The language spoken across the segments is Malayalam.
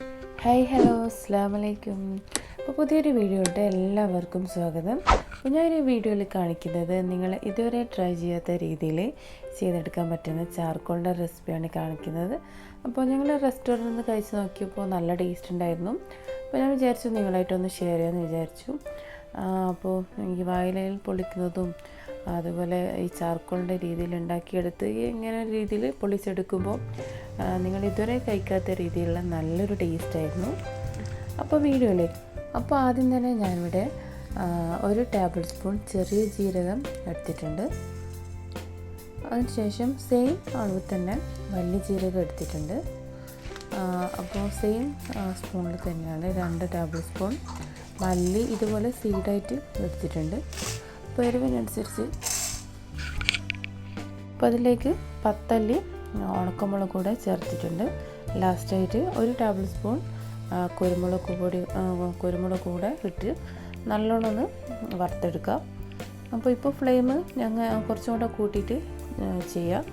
ഹായ് ഹലോ അസ്സലാമു അലൈക്കും. അപ്പോൾ പുതിയൊരു വീഡിയോയുടെ എല്ലാവർക്കും സ്വാഗതം. അപ്പോൾ ഞാനൊരു വീഡിയോയിൽ കാണിക്കുന്നത് നിങ്ങൾ ഇതുവരെ ട്രൈ ചെയ്യാത്ത രീതിയിൽ ചെയ്തെടുക്കാൻ പറ്റുന്ന ചാർക്കോളിൻ്റെ റെസിപ്പിയാണ് കാണിക്കുന്നത്. അപ്പോൾ ഞങ്ങൾ റെസ്റ്റോറൻറ്റിൽ നിന്ന് കഴിച്ച് നോക്കിയപ്പോൾ നല്ല ടേസ്റ്റ് ഉണ്ടായിരുന്നു. അപ്പോൾ ഞാൻ വിചാരിച്ചു നിങ്ങളായിട്ടൊന്ന് ഷെയർ ചെയ്യാമെന്ന് വിചാരിച്ചു. അപ്പോൾ ഈ വാഴയിലയിൽ പൊളിക്കുന്നതും അതുപോലെ ഈ ചാർക്കോളിൻ്റെ രീതിയിൽ ഉണ്ടാക്കിയെടുത്ത് ഇങ്ങനെ രീതിയിൽ പൊളിച്ചെടുക്കുമ്പോൾ നിങ്ങൾ ഇതുവരെ കഴിക്കാത്ത രീതിയിലുള്ള നല്ലൊരു ടേസ്റ്റായിരുന്നു. അപ്പോൾ വീഡിയോയിലേക്ക് ആദ്യം തന്നെ ഞാനിവിടെ 1 ടേബിൾ സ്പൂൺ ചെറിയ ജീരകം എടുത്തിട്ടുണ്ട്. അതിനുശേഷം സെയിം അളവ് തന്നെ വലിയ ജീരകം എടുത്തിട്ടുണ്ട്. അപ്പോൾ സെയിം സ്പൂണിൽ തന്നെയാണ് 2 ടേബിൾ സ്പൂൺ മല്ലി ഇതുപോലെ സീഡായിട്ട് എടുത്തിട്ടുണ്ട്. അപ്പോൾ എരിവിനനുസരിച്ച് അപ്പോൾ അതിലേക്ക് 10 അല്ലി ഉണക്കമുളക് കൂടെ ചേർത്തിട്ടുണ്ട്. ലാസ്റ്റായിട്ട് 1 ടേബിൾ സ്പൂൺ കുരുമുളക് കൂടെ ഇട്ട് നല്ലോണം ഒന്ന് വറുത്തെടുക്കാം. അപ്പോൾ ഇപ്പോൾ ഫ്ലെയിം ഞങ്ങൾ കുറച്ചും കൂടെ കൂട്ടിയിട്ട് ചെയ്യാം.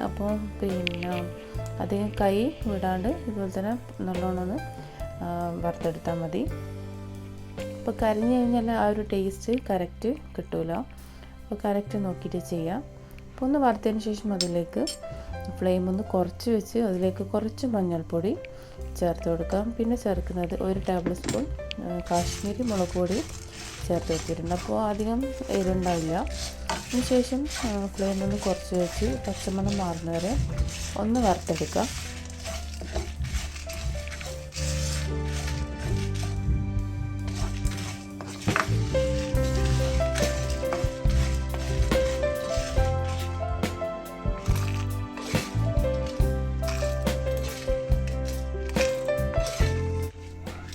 അപ്പോൾ അധികം കൈ വിടാണ്ട് ഇതുപോലെ തന്നെ നല്ലോണം ഒന്ന് വറുത്തെടുത്താൽ മതി. അപ്പോൾ കരിഞ്ഞു കഴിഞ്ഞാൽ ആ ഒരു ടേസ്റ്റ് കറക്റ്റ് കിട്ടില്ല. അപ്പോൾ കറക്റ്റ് നോക്കിയിട്ട് ചെയ്യാം. അപ്പോൾ ഒന്ന് വറുത്തതിന് ശേഷം അതിലേക്ക് ഫ്ലെയിം ഒന്ന് കുറച്ച് വെച്ച് അതിലേക്ക് കുറച്ച് മഞ്ഞൾപ്പൊടി ചേർത്ത് കൊടുക്കാം. പിന്നെ ചേർക്കുന്നത് 1 ടേബിൾ സ്പൂൺ കാശ്മീരി മുളക് പൊടി ചേർത്ത് വെച്ചിട്ടുണ്ട്. അപ്പോൾ അധികം എരിവുണ്ടാവില്ല. അതിനുശേഷം ഫ്ലെയിം ഒന്ന് കുറച്ച് വെച്ച് പച്ചമണം മാറുന്നവരെ ഒന്ന് വറുത്തെടുക്കാം.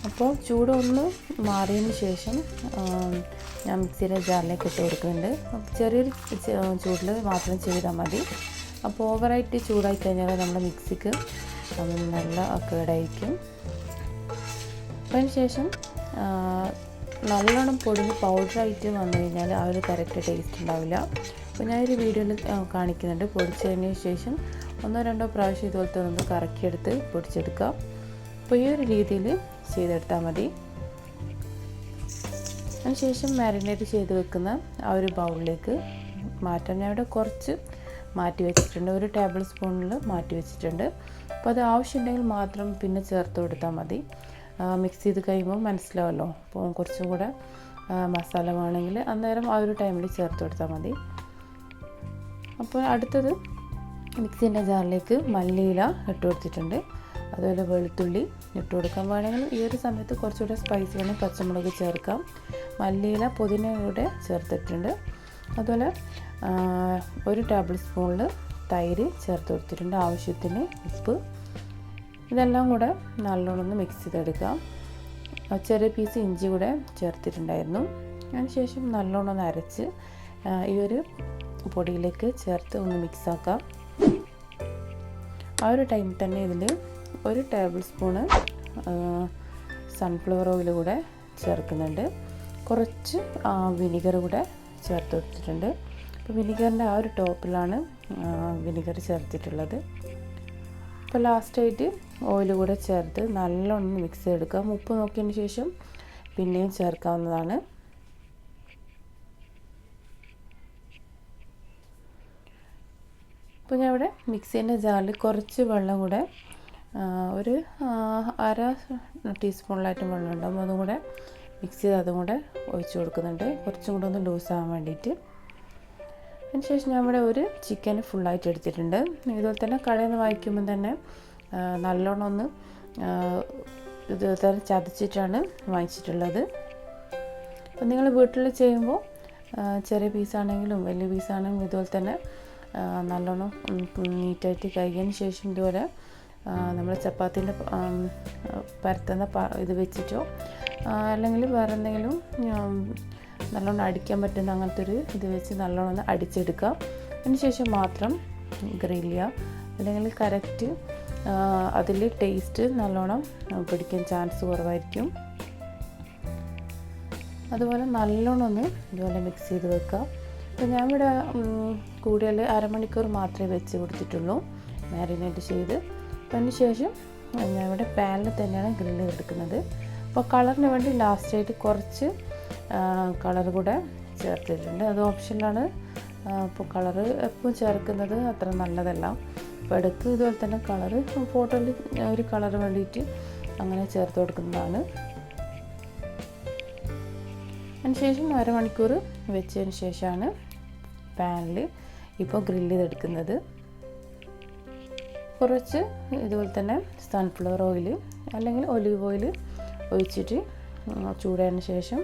അപ്പോൾ ചൂടൊന്ന് മാറിയതിന് ശേഷം ഞാൻ മിക്സിയുടെ ജാറിലേക്ക് ഇട്ട് കൊടുക്കുന്നുണ്ട്. ചെറിയൊരു ചൂടിൽ മാത്രം ചെയ്താൽ മതി. അപ്പോൾ ഓവറായിട്ട് ചൂടായി കഴിഞ്ഞാൽ നമ്മുടെ മിക്സിക്ക് നല്ല കേടായിരിക്കും. അതിന് ശേഷം നല്ലോണം പൊടിഞ്ഞ് പൗഡറായിട്ട് വന്നു കഴിഞ്ഞാൽ ആ ഒരു കറക്റ്റ് ടേസ്റ്റ് ഉണ്ടാവില്ല. അപ്പോൾ ഞാനൊരു വീഡിയോയിൽ കാണിക്കുന്നുണ്ട്. പൊടിച്ചതിന് ശേഷം 1-2 പ്രാവശ്യം ഇതുപോലത്തെ ഒന്ന് കറക്കിയെടുത്ത് പൊടിച്ചെടുക്കാം. അപ്പോൾ ഈ ഒരു രീതിയിൽ ചെയ്തെടുത്താൽ മതി. അതിനുശേഷം മാരിനേറ്റ് ചെയ്ത് വെക്കുന്ന ആ ഒരു ബൗളിലേക്ക് മാറ്റാൻ ഞാൻ ഇവിടെ കുറച്ച് മാറ്റി വെച്ചിട്ടുണ്ട്. 1 ടേബിൾ സ്പൂണിൽ മാറ്റി വെച്ചിട്ടുണ്ട്. അപ്പോൾ അത് ആവശ്യമുണ്ടെങ്കിൽ മാത്രം പിന്നെ ചേർത്ത് കൊടുത്താൽ മതി. മിക്സ് ചെയ്ത് കഴിയുമ്പോൾ മനസ്സിലാവല്ലോ. അപ്പോൾ കുറച്ചും കൂടെ മസാല വേണമെങ്കിൽ അന്നേരം ആ ഒരു ടൈമിൽ ചേർത്ത് കൊടുത്താൽ മതി. അപ്പോൾ അടുത്തത് മിക്സിൻ്റെ ജാറിലേക്ക് മല്ലിയില ഇട്ട് കൊടുത്തിട്ടുണ്ട്. അതുപോലെ വെളുത്തുള്ളി ഇട്ട് കൊടുക്കാൻ വേണമെങ്കിൽ ഈ ഒരു സമയത്ത് കുറച്ചുകൂടെ സ്പൈസി വേണമെങ്കിൽ പച്ചമുളക് ചേർക്കാം. മല്ലിയില പുതിനയുടെ ചേർത്തിട്ടുണ്ട്. അതുപോലെ 1 ടേബിൾ സ്പൂണിൽ തൈര് ചേർത്ത് കൊടുത്തിട്ടുണ്ട്. ആവശ്യത്തിന് ഉപ്പ്. ഇതെല്ലാം കൂടെ നല്ലോണം ഒന്ന് മിക്സ് ചെയ്തെടുക്കാം. ചെറിയ പീസ് ഇഞ്ചി കൂടെ ചേർത്തിട്ടുണ്ടായിരുന്നു. അതിനുശേഷം നല്ലോണം ഒന്ന് അരച്ച് ഈ ഒരു പൊടിയിലേക്ക് ചേർത്ത് ഒന്ന് മിക്സാക്കാം. ആ ഒരു ടൈമിൽ തന്നെ ഇതിൽ 1 ടേബിൾ സ്പൂണ് സൺഫ്ലവർ ഓയിൽ കൂടെ ചേർക്കുന്നുണ്ട്. കുറച്ച് വിനിഗർ കൂടെ ചേർത്ത് കൊടുത്തിട്ടുണ്ട്. അപ്പോൾ വിനിഗറിൻ്റെ ആ ഒരു ടോപ്പിലാണ് വിനിഗർ ചേർത്തിട്ടുള്ളത്. അപ്പോൾ ലാസ്റ്റായിട്ട് ഓയിൽ കൂടെ ചേർത്ത് നല്ലോണം മിക്സ് ചെയ്തെടുക്കാം. ഉപ്പ് നോക്കിയതിന് ശേഷം പിന്നെയും ചേർക്കാവുന്നതാണ്. അപ്പോൾ ഞാൻ ഇവിടെ മിക്സിൻ്റെ ജാറിൽ കുറച്ച് വെള്ളം കൂടെ ഒരു 1/2 ടീസ്പൂണിലായിട്ടും വെള്ളം ഉണ്ടാകും. അതും കൂടെ മിക്സ് ചെയ്ത് അതും കൂടെ ഒഴിച്ച് കൊടുക്കുന്നുണ്ട്. കുറച്ചും കൂടെ ഒന്ന് ലൂസാകാൻ വേണ്ടിയിട്ട്. അതിനുശേഷം ഞാൻ ഇവിടെ ഒരു ചിക്കൻ ഫുള്ളായിട്ട് എടുത്തിട്ടുണ്ട്. ഇതുപോലെ തന്നെ കടയിൽ നിന്ന് വാങ്ങിക്കുമ്പോൾ തന്നെ നല്ലോണം ഒന്ന് ഇതുപോലെ തന്നെ ചതച്ചിട്ടാണ് വാങ്ങിച്ചിട്ടുള്ളത്. അപ്പോൾ നിങ്ങൾ വീട്ടിൽ ചെയ്യുമ്പോൾ ചെറിയ പീസാണെങ്കിലും വലിയ പീസാണെങ്കിലും ഇതുപോലെ തന്നെ നല്ലോണം നീറ്റായിട്ട് കഴുകിയതിന് ശേഷം ഇതുപോലെ നമ്മൾ ചപ്പാത്തിൻ്റെ പരത്തുന്ന ഇത് വെച്ചിട്ടോ അല്ലെങ്കിൽ വേറെ എന്തെങ്കിലും നല്ലോണം അടിക്കാൻ പറ്റുന്ന അങ്ങനത്തെ ഒരു ഇത് വെച്ച് നല്ലോണം ഒന്ന് അടിച്ചെടുക്കാം. അതിനുശേഷം മാത്രം ഗ്രിൽ ചെയ്യുക. അല്ലെങ്കിൽ കറക്റ്റ് അതിൽ ടേസ്റ്റ് നല്ലോണം പിടിക്കാൻ ചാൻസ് കുറവായിരിക്കും. അതുപോലെ നല്ലോണം ഒന്ന് ഇതുപോലെ മിക്സ് ചെയ്ത് വെക്കുക. അപ്പോൾ ഞാൻ ഇവിടെ കൂടുതൽ 1/2 മണിക്കൂർ മാത്രമേ വെച്ച് കൊടുത്തിട്ടുള്ളൂ മാരിനേറ്റ് ചെയ്ത്. അതിന് ശേഷം ഞാൻ ഇവിടെ പാനിൽ തന്നെയാണ് ഗ്രില്ല് എടുക്കുന്നത്. അപ്പോൾ കളറിന് വേണ്ടി ലാസ്റ്റായിട്ട് കുറച്ച് കളർ കൂടെ ചേർത്തിട്ടുണ്ട്. അത് ഓപ്ഷനിലാണ്. അപ്പോൾ കളറ് എപ്പോഴും ചേർക്കുന്നത് അത്ര നല്ലതല്ല. അപ്പോൾ ഇടയ്ക്ക് ഇതുപോലെ തന്നെ കളറ് ഫോട്ടോയിൽ ഒരു കളറ് വേണ്ടിയിട്ട് അങ്ങനെ ചേർത്ത് കൊടുക്കുന്നതാണ്. അതിനുശേഷം അരമണിക്കൂർ വെച്ചതിന് ശേഷമാണ് പാനിൽ ഇപ്പോൾ ഗ്രില്ല് ചെയ്തെടുക്കുന്നത്. കുറച്ച് ഇതുപോലെ തന്നെ സൺഫ്ലവർ ഓയിൽ അല്ലെങ്കിൽ ഒലിവ് ഓയിൽ ഒഴിച്ചിട്ട് ചൂടായതിന് ശേഷം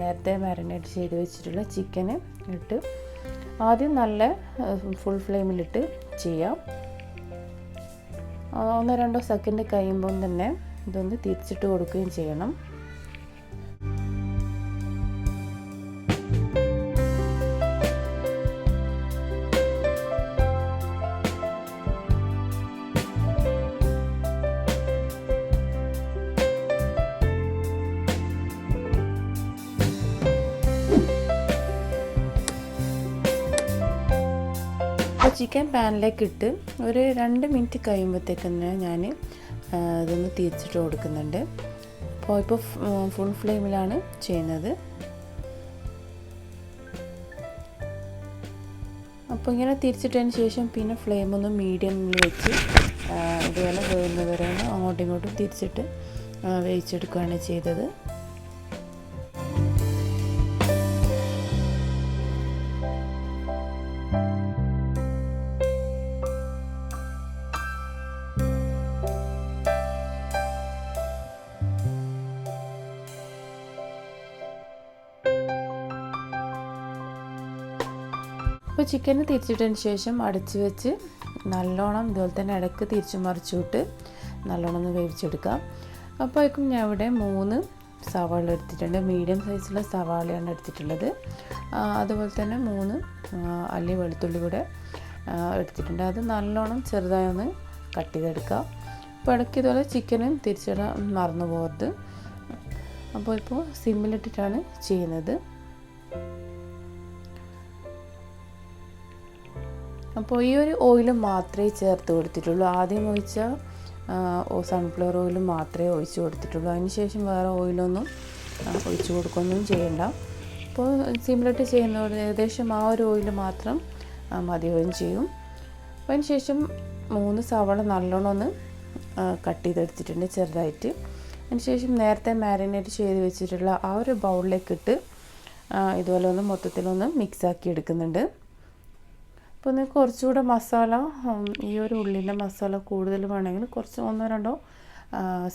നേരത്തെ മാരിനേറ്റ് ചെയ്ത് വെച്ചിട്ടുള്ള ചിക്കന് ഇട്ട് ആദ്യം നല്ല ഫുൾ ഫ്ലെയിമിലിട്ട് ചെയ്യാം. 1-2 സെക്കൻഡ് കഴിയുമ്പം തന്നെ ഇതൊന്ന് തിരിച്ചിട്ട് കൊടുക്കുകയും ചെയ്യണം. ചിക്കൻ പാനിലേക്ക് ഇട്ട് ഒരു 2 മിനിറ്റ് കഴിയുമ്പോഴത്തേക്ക് തന്നെ ഞാൻ ഇതൊന്ന് തിരിച്ചിട്ട് കൊടുക്കുന്നുണ്ട്. ഇപ്പോൾ ഫുൾ ഫ്ലെയിമിലാണ് ചെയ്യുന്നത്. അപ്പോൾ ഇങ്ങനെ തിരിച്ചിട്ടതിന് ശേഷം പിന്നെ ഫ്ലെയിം ഒന്ന് മീഡിയമിൽ വെച്ച് ഇതുപോലെ വേവുന്നവരെ അങ്ങോട്ടും ഇങ്ങോട്ടും തിരിച്ചിട്ട് വേവിച്ചെടുക്കുകയാണ് ചെയ്തത്. അപ്പോൾ ചിക്കന് തിരിച്ചിട്ടതിന് ശേഷം അടച്ച് വെച്ച് നല്ലോണം ഇതുപോലെ തന്നെ ഇടയ്ക്ക് തിരിച്ച് മറിച്ചിട്ട് നല്ലോണം ഒന്ന് വേവിച്ചെടുക്കാം. അപ്പോഴേക്കും ഞാൻ ഇവിടെ 3 സവാള എടുത്തിട്ടുണ്ട്. മീഡിയം സൈസുള്ള സവാളയാണ് എടുത്തിട്ടുള്ളത്. അതുപോലെ തന്നെ 3 അല്ലി വെളുത്തുള്ളി കൂടെ എടുത്തിട്ടുണ്ട്. അത് നല്ലോണം ചെറുതായി ഒന്ന് കട്ട് ചെയ്തെടുക്കുക. അപ്പോൾ ഇടയ്ക്ക് ഇതുപോലെ ചിക്കനും തിരിച്ചിടാൻ മറന്നു പോകരുത്. അപ്പോൾ ഇപ്പോൾ സിമ്മിലിട്ടിട്ടാണ് ചെയ്യുന്നത്. അപ്പോൾ ഈ ഒരു ഓയിൽ മാത്രമേ ചേർത്ത് കൊടുത്തിട്ടുള്ളൂ. ആദ്യം ഒഴിച്ച സൺഫ്ലവർ ഓയിൽ മാത്രമേ ഒഴിച്ച് കൊടുത്തിട്ടുള്ളൂ. അതിന് ശേഷം വേറെ ഓയിലൊന്നും ഒഴിച്ച് കൊടുക്കുകയൊന്നും ചെയ്യണ്ട. അപ്പോൾ സിമ്മിലിട്ട് ചെയ്യുന്നതോട് ഏകദേശം ആ ഒരു ഓയിൽ മാത്രം മതിയാവുകയും ചെയ്യും. അപ്പോൾ അതിന് ശേഷം 3 സവാള നല്ലോണം ഒന്ന് കട്ട് ചെയ്തെടുത്തിട്ടുണ്ട് ചെറുതായിട്ട്. അതിന് ശേഷം നേരത്തെ മാരിനേറ്റ് ചെയ്ത് വെച്ചിട്ടുള്ള ആ ഒരു ബൗളിലേക്കിട്ട് ഇതുപോലെ ഒന്ന് മൊത്തത്തിലൊന്ന് മിക്സാക്കി എടുക്കുന്നുണ്ട്. അപ്പോൾ നിങ്ങൾക്ക് കുറച്ചുകൂടെ മസാല ഈ ഒരു ഉള്ളിൻ്റെ മസാല കൂടുതൽ വേണമെങ്കിൽ കുറച്ച് 1-2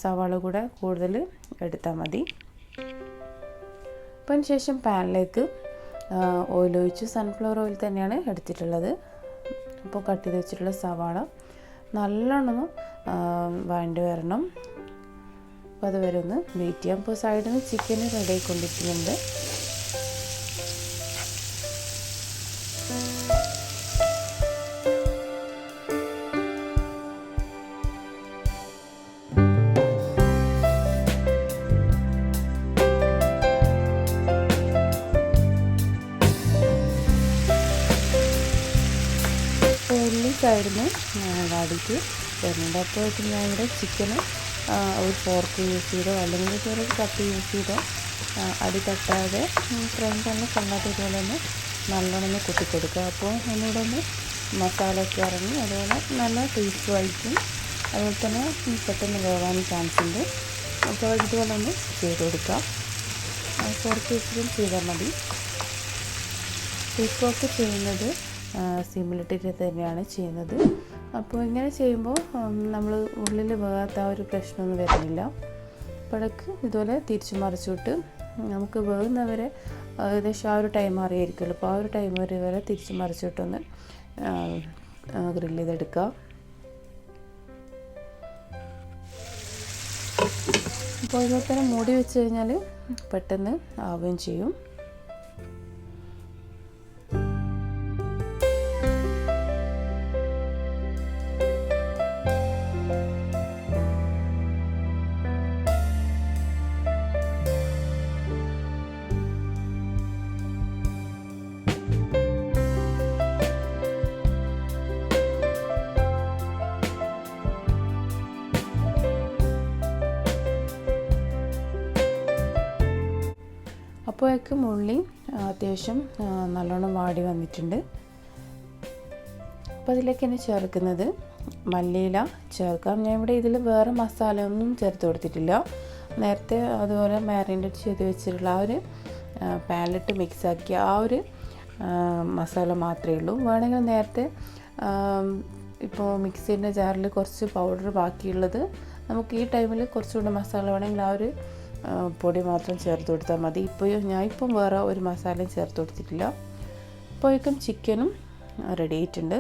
സവാള കൂടെ കൂടുതൽ എടുത്താൽ മതി. അപ്പോൾ അതിന് ശേഷം പാനിലേക്ക് ഓയിൽ ഒഴിച്ച് സൺഫ്ലവർ ഓയിൽ തന്നെയാണ് എടുത്തിട്ടുള്ളത്. അപ്പോൾ കട്ട് ചെയ്ത് വെച്ചിട്ടുള്ള സവാള നല്ലോണം വഴണ്ടി വരണം. അപ്പോൾ അതുവരെ ഒന്ന് വെയിറ്റ് ചെയ്യാം. അപ്പോൾ സൈഡിൽ നിന്ന് ചിക്കൻ റെഡി ആയിക്കൊണ്ടിരിക്കുന്നുണ്ട്. ഉള്ളി സൈഡിൽ നിന്ന് വാടിയിട്ട് വരുന്നുണ്ട്. അപ്പോഴേക്കും ഞാൻ ഇവിടെ ചിക്കന് ഒരു ഫോർക്ക് യൂസ് ചെയ്തോ അല്ലെങ്കിൽ ഒരു കത്തി യൂസ് ചെയ്തോ അടി തട്ടാതെ ഫ്രൈ പാനിൽ കണ്ണാത്ത ഇതുപോലെ തന്നെ നല്ലോണം ഒന്ന് കുത്തിക്കൊടുക്കുക. അപ്പോൾ ഒന്നുകൂടെ ഒന്ന് മസാലയൊക്കെ ഇറങ്ങി അതുപോലെ നല്ല ടേസ്റ്റും ആയിരിക്കും. അതുപോലെ തന്നെ പെട്ടെന്ന് വേവാനും ചാൻസ് ഉണ്ട്. അപ്പോൾ ഇതുപോലെ ഒന്ന് ചെയ്ത് കൊടുക്കുക. ഫോർക്ക് യൂസിലും ചെയ്താൽ മതി. ഫിഷ് വർക്ക് ചെയ്യുന്നത് സിമ്മിലിട്ടിട്ട് തന്നെയാണ് ചെയ്യുന്നത്. അപ്പോൾ ഇങ്ങനെ ചെയ്യുമ്പോൾ നമ്മൾ ഉള്ളിൽ വേകാത്ത ആ ഒരു പ്രശ്നമൊന്നും വരുന്നില്ല. അപ്പോഴേക്ക് ഇതുപോലെ തിരിച്ചു മറിച്ചിട്ട് നമുക്ക് വേകുന്നവരെ ഏകദേശം ആ ഒരു ടൈം അറിയായിരിക്കുമല്ലോ. അപ്പോൾ ആ ഒരു ടൈം വരെ തിരിച്ചു മറിച്ചിട്ടൊന്ന് ഗ്രില്ല് ചെയ്തെടുക്കുക. അപ്പോൾ ഇതുപോലെ തന്നെ മൂടി വെച്ച് കഴിഞ്ഞാൽ പെട്ടെന്ന് ആവുകയും ചെയ്യും. അപ്പോഴേക്കും ഉള്ളി അത്യാവശ്യം നല്ലോണം വാടി വന്നിട്ടുണ്ട്. അപ്പോൾ അതിലേക്ക് തന്നെ ചേർക്കുന്നത് മല്ലിയില ചേർക്കാം. ഞാൻ ഇവിടെ ഇതിൽ വേറെ മസാല ഒന്നും ചേർത്ത് കൊടുത്തിട്ടില്ല. നേരത്തെ അതുപോലെ മാരിനേറ്റ് ചെയ്ത് വെച്ചിട്ടുള്ള ആ ഒരു പാനിലിട്ട് മിക്സാക്കിയ ആ ഒരു മസാല മാത്രമേ ഉള്ളൂ. വേണമെങ്കിൽ നേരത്തെ ഇപ്പോൾ മിക്സിൻ്റെ ജാറിൽ കുറച്ച് പൗഡർ ബാക്കിയുള്ളത് നമുക്ക് ഈ ടൈമിൽ കുറച്ചുകൂടെ മസാല വേണമെങ്കിൽ ആ ഒരു പൊടി മാത്രം ചേർത്ത് കൊടുത്താൽ മതി. ഞാനിപ്പം വേറെ ഒരു മസാലയും ചേർത്ത് കൊടുത്തിട്ടില്ല. അപ്പോഴേക്കും ചിക്കനും റെഡി ആയിട്ടുണ്ട്.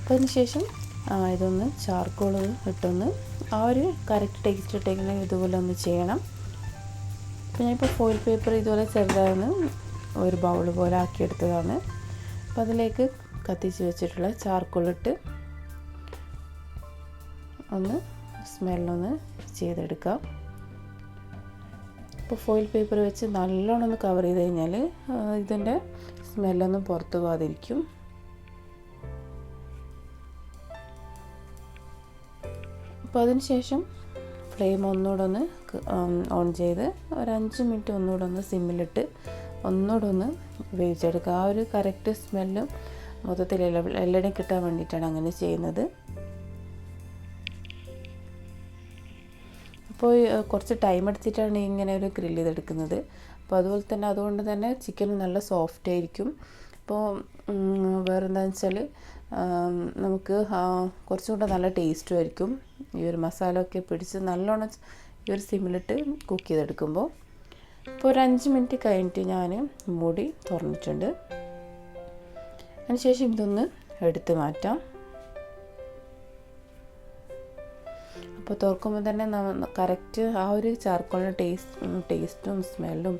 അപ്പോൾ അതിനുശേഷം ഇതൊന്ന് ചാർക്കോൾ ഇട്ടൊന്ന് ആ ഒരു കറക്റ്റ് ടേസ്റ്റ് ഇട്ടെങ്കിൽ ഇതുപോലെ ഒന്ന് ചെയ്യണം. അപ്പോൾ ഞാനിപ്പോൾ ഫോയിൽ പേപ്പർ ഇതുപോലെ ചെറുതായൊന്ന് ഒരു ബൗൾ പോലെ ആക്കിയെടുത്തതാണ്. അപ്പോൾ അതിലേക്ക് കത്തിച്ച് വെച്ചിട്ടുള്ള ചാർക്കോളിട്ട് ഒന്ന് സ്മെല്ലൊന്ന് ചെയ്തെടുക്കാം. അപ്പോൾ ഫോയിൽ പേപ്പർ വെച്ച് നല്ലോണം ഒന്ന് കവർ ചെയ്ത് കഴിഞ്ഞാൽ ഇതിൻ്റെ സ്മെല്ലൊന്നും പുറത്തു പോകാതിരിക്കും. അപ്പോൾ അതിന് ശേഷം ഫ്ലെയിം ഒന്നുകൂടെ ഒന്ന് ഓൺ ചെയ്ത് ഒരു 5 മിനിറ്റ് ഒന്നുകൂടെ ഒന്ന് സിമ്മിലിട്ട് ഒന്നുകൂടെ ഒന്ന് വേവിച്ചെടുക്കുക. ആ ഒരു കറക്റ്റ് സ്മെല്ലും മൊത്തത്തിൽ എല്ലായിടയും കിട്ടാൻ വേണ്ടിയിട്ടാണ് അങ്ങനെ ചെയ്യുന്നത്. അപ്പോൾ കുറച്ച് ടൈം എടുത്തിട്ടാണ് ഇങ്ങനെ ഒരു ഗ്രില്ല് ചെയ്തെടുക്കുന്നത്. അപ്പോൾ അതുകൊണ്ട് തന്നെ ചിക്കൻ നല്ല സോഫ്റ്റ് ആയിരിക്കും. അപ്പോൾ വേറെന്താണെന്ന് വെച്ചാൽ നമുക്ക് കുറച്ചും കൂടെ നല്ല ടേസ്റ്റും ആയിരിക്കും. ഈ ഒരു മസാല ഒക്കെ പിടിച്ച് നല്ലോണം ഈ ഒരു സിമ്മിലിട്ട് കുക്ക് ചെയ്തെടുക്കുമ്പോൾ. ഇപ്പോൾ ഒരു 5 മിനിറ്റ് കഴിഞ്ഞിട്ട് ഞാൻ മൂടി തുറന്നിട്ടുണ്ട്. അതിനുശേഷം ഇതൊന്ന് എടുത്ത് മാറ്റാം. അപ്പോൾ തുറക്കുമ്പോൾ തന്നെ കറക്റ്റ് ആ ഒരു ചാർക്കോളിൻ്റെ ടേസ്റ്റും സ്മെല്ലും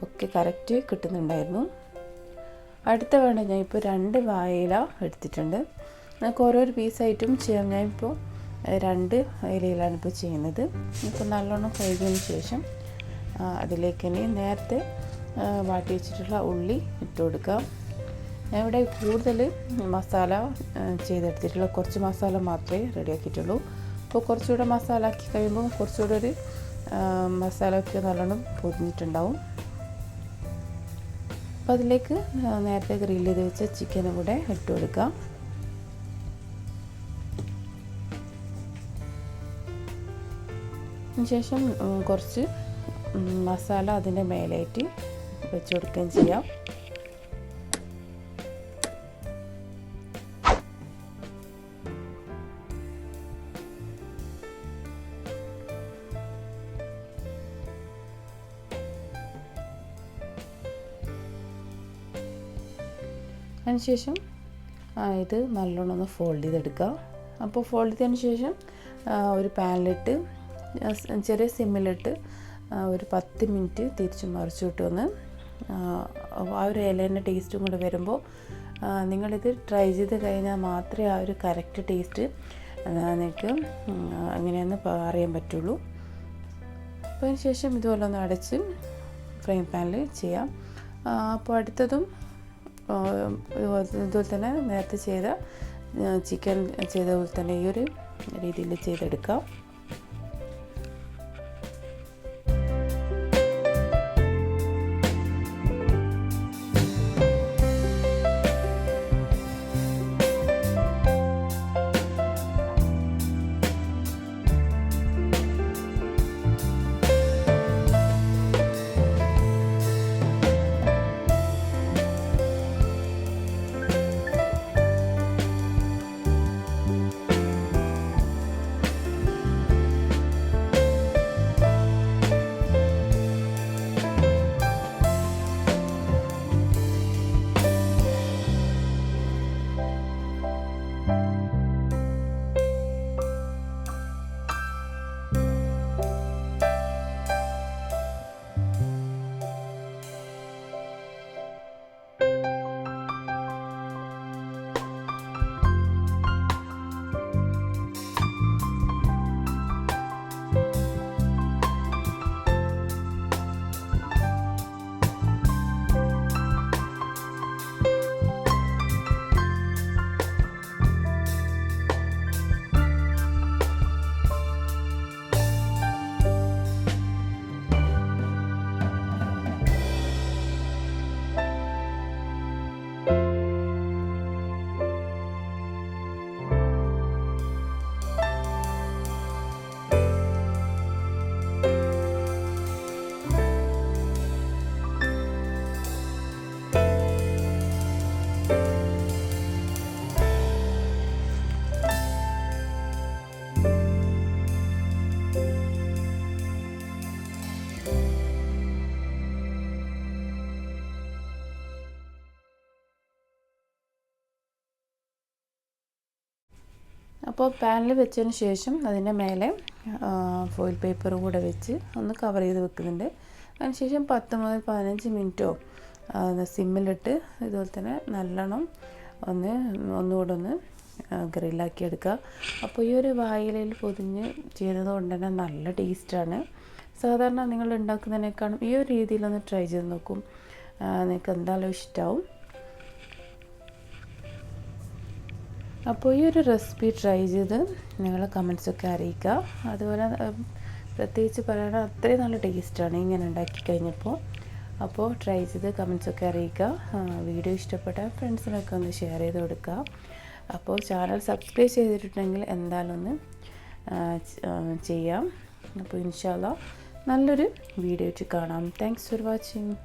ഒക്കെ കറക്റ്റ് കിട്ടുന്നുണ്ടായിരുന്നു. അടുത്ത വേണ്ട ഞാനിപ്പോൾ 2 വാഴയില എടുത്തിട്ടുണ്ട്. നമുക്ക് ഓരോരോ പീസായിട്ടും ചെയ്യാം. ഞാനിപ്പോൾ 2 ഇലയിലാണ് ഇപ്പോൾ ചെയ്യുന്നത്. ഇപ്പോൾ നല്ലോണം കഴുകിയതിന് ശേഷം അതിലേക്ക് ഇനി നേരത്തെ വാട്ടി വെച്ചിട്ടുള്ള ഉള്ളി ഇട്ട് കൊടുക്കാം. ഞാൻ ഇവിടെ കൂടുതൽ മസാല ചെയ്തെടുത്തിട്ടുള്ള കുറച്ച് മസാല മാത്രമേ റെഡിയാക്കിയിട്ടുള്ളൂ. അപ്പോൾ കുറച്ചുകൂടെ മസാല ആക്കി കഴിയുമ്പോൾ കുറച്ചുകൂടെ ഒരു മസാല ഒക്കെ നല്ലോണം പൊതിഞ്ഞിട്ടുണ്ടാവും. അപ്പോൾ അതിലേക്ക് നേരത്തെ ഗ്രില്ല് ചെയ്ത് വെച്ച ചിക്കനും കൂടെ ഇട്ട് കൊടുക്കാം. അതിനുശേഷം കുറച്ച് മസാല അതിൻ്റെ മേലായിട്ട് വെച്ച് കൊടുക്കുകയും ചെയ്യാം. അതിനുശേഷം ഇത് നല്ലോണം ഒന്ന് ഫോൾഡ് ചെയ്തെടുക്കുക. അപ്പോൾ ഫോൾഡ് ചെയ്തതിന് ശേഷം ഒരു പാനിലിട്ട് ചെറിയ സിമ്മിലിട്ട് ഒരു 10 മിനിറ്റ് തിരിച്ച് മറിച്ചിട്ട് ഒന്ന് ആ ഒരു ഇലേൻ്റെ ടേസ്റ്റും കൂടെ വരുമ്പോൾ നിങ്ങളിത് ട്രൈ ചെയ്ത് കഴിഞ്ഞാൽ മാത്രമേ ആ ഒരു കറക്റ്റ് ടേസ്റ്റ് നിങ്ങൾക്ക് എങ്ങനെയാണെന്ന് അറിയാൻ പറ്റുള്ളൂ. അപ്പോൾ അതിന് ശേഷം ഇതുപോലെ ഒന്ന് അടച്ച് ഫ്രൈ പാനിൽ ചെയ്യാം. അപ്പോൾ അടുത്തതും ഇതുപോലെ തന്നെ നേരത്തെ ചെയ്ത ചിക്കൻ ചെയ്ത പോലെ തന്നെ ഈ ഒരു രീതിയിൽ ചെയ്തെടുക്കാം. അപ്പോൾ പാനിൽ വെച്ചതിന് ശേഷം അതിൻ്റെ മേലെ ഫോയിൽ പേപ്പറും കൂടെ വെച്ച് ഒന്ന് കവർ ചെയ്ത് വെക്കുന്നുണ്ട്. അതിനുശേഷം 10 മുതൽ 15 മിനിറ്റോ സിമ്മിലിട്ട് ഇതുപോലെ തന്നെ നല്ലോണം ഒന്നുകൂടെ ഒന്ന് ഗ്രില്ലാക്കി എടുക്കുക. അപ്പോൾ ഈ ഒരു വാഴയിലയിൽ പൊതിഞ്ഞ് ചെയ്തത് കൊണ്ട് തന്നെ നല്ല ടേസ്റ്റാണ്. സാധാരണ നിങ്ങൾ ഉണ്ടാക്കുന്നതിനേക്കാളും ഈ ഒരു രീതിയിലൊന്ന് ട്രൈ ചെയ്ത് നോക്കും, നിങ്ങൾക്ക് എന്തായാലും ഇഷ്ടമാവും. അപ്പോൾ ഈ ഒരു റെസിപ്പി ട്രൈ ചെയ്ത് നിങ്ങളെ കമൻസൊക്കെ അറിയിക്കുക. അതുപോലെ പ്രത്യേകിച്ച് പറയണ അത്രയും നല്ല ടേസ്റ്റാണ് ഇങ്ങനെ ഉണ്ടാക്കി കഴിഞ്ഞപ്പോൾ. അപ്പോൾ ട്രൈ ചെയ്ത് കമൻസൊക്കെ അറിയിക്കുക. വീഡിയോ ഇഷ്ടപ്പെട്ട ഫ്രണ്ട്സിനൊക്കെ ഒന്ന് ഷെയർ ചെയ്ത് കൊടുക്കുക. അപ്പോൾ ചാനൽ സബ്സ്ക്രൈബ് ചെയ്തിട്ടുണ്ടെങ്കിൽ എന്തായാലും ഒന്ന് ചെയ്യാം. അപ്പോൾ ഇൻഷാ അല്ലാഹ് നല്ലൊരു വീഡിയോ ആയിട്ട് കാണാം. Thanks for watching.